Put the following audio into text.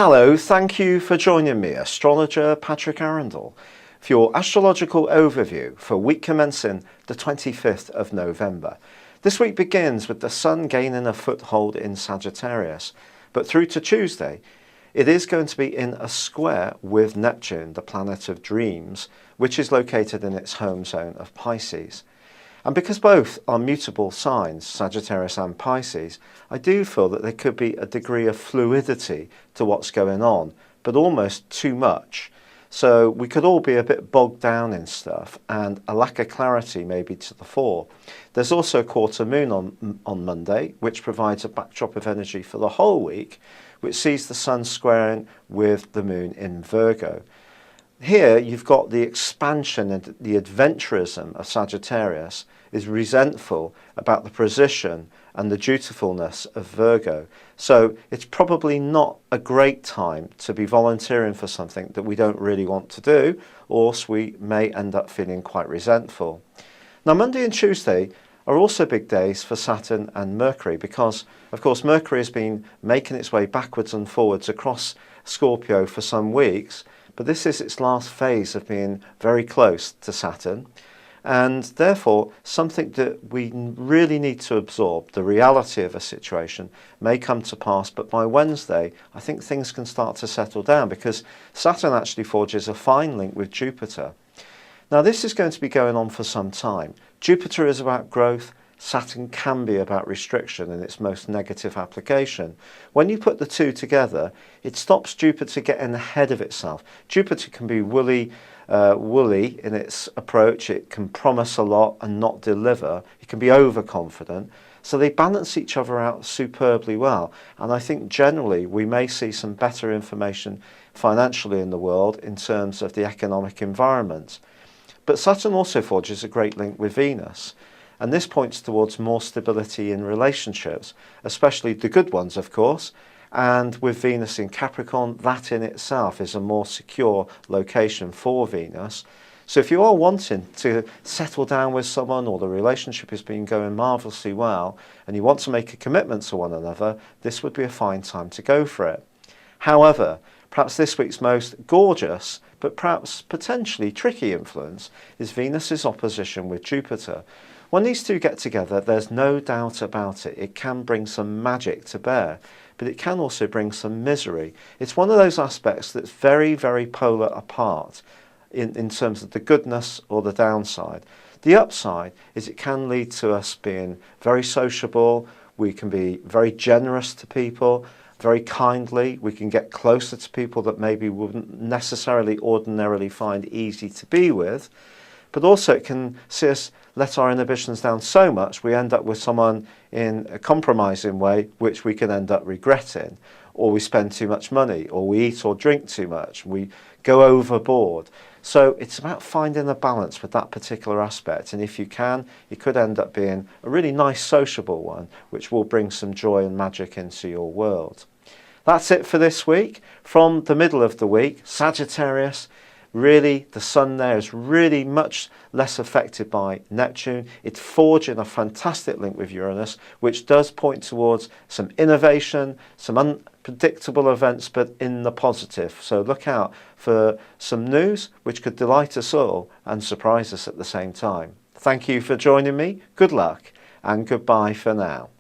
Hello, thank you for joining me, astrologer Patrick Arundell, for your astrological overview for week commencing the 25th of November. This week begins with the Sun gaining a foothold in Sagittarius, but through to Tuesday, it is going to be in a square with Neptune, the planet of dreams, which is located in its home zone of Pisces. And because both are mutable signs, Sagittarius and Pisces, I do feel that there could be a degree of fluidity to what's going on, but almost too much. So we could all be a bit bogged down in stuff, and a lack of clarity may be to the fore. There's also a quarter moon on Monday, which provides a backdrop of energy for the whole week, which sees the Sun squaring with the moon in Virgo. Here you've got the expansion and the adventurism of Sagittarius is resentful about the position and the dutifulness of Virgo. So it's probably not a great time to be volunteering for something that we don't really want to do, or else we may end up feeling quite resentful. Now, Monday and Tuesday are also big days for Saturn and Mercury because, of course, Mercury has been making its way backwards and forwards across Scorpio for some weeks, but this is its last phase of being very close to Saturn, and therefore something that we really need to absorb, the reality of a situation, may come to pass. But by Wednesday, I think things can start to settle down because Saturn actually forges a fine link with Jupiter. Now, this is going to be going on for some time. Jupiter is about growth. Saturn can be about restriction in its most negative application. When you put the two together, it stops Jupiter getting ahead of itself. Jupiter can be woolly in its approach. It can promise a lot and not deliver. It can be overconfident. So they balance each other out superbly well. And I think generally we may see some better information financially in the world in terms of the economic environment. But Saturn also forges a great link with Venus. And this points towards more stability in relationships, especially the good ones, of course. And with Venus in Capricorn, that in itself is a more secure location for Venus. So if you are wanting to settle down with someone, or the relationship has been going marvellously well, and you want to make a commitment to one another, this would be a fine time to go for it. However, perhaps this week's most gorgeous, but perhaps potentially tricky influence is Venus's opposition with Jupiter. When these two get together, there's no doubt about it. It can bring some magic to bear, but it can also bring some misery. It's one of those aspects that's very, very polar apart in terms of the goodness or the downside. The upside is it can lead to us being very sociable. We can be very generous to people, very kindly. We can get closer to people that maybe we wouldn't necessarily ordinarily find easy to be with. But also it can see us let our inhibitions down so much we end up with someone in a compromising way which we can end up regretting, or we spend too much money, or we eat or drink too much, we go overboard. So it's about finding a balance with that particular aspect, and if you can, it could end up being a really nice sociable one which will bring some joy and magic into your world. That's it for this week. From the middle of the week, Sagittarius, really, the Sun there is really much less affected by Neptune. It's forging a fantastic link with Uranus, which does point towards some innovation, some unpredictable events, but in the positive. So look out for some news which could delight us all and surprise us at the same time. Thank you for joining me. Good luck and goodbye for now.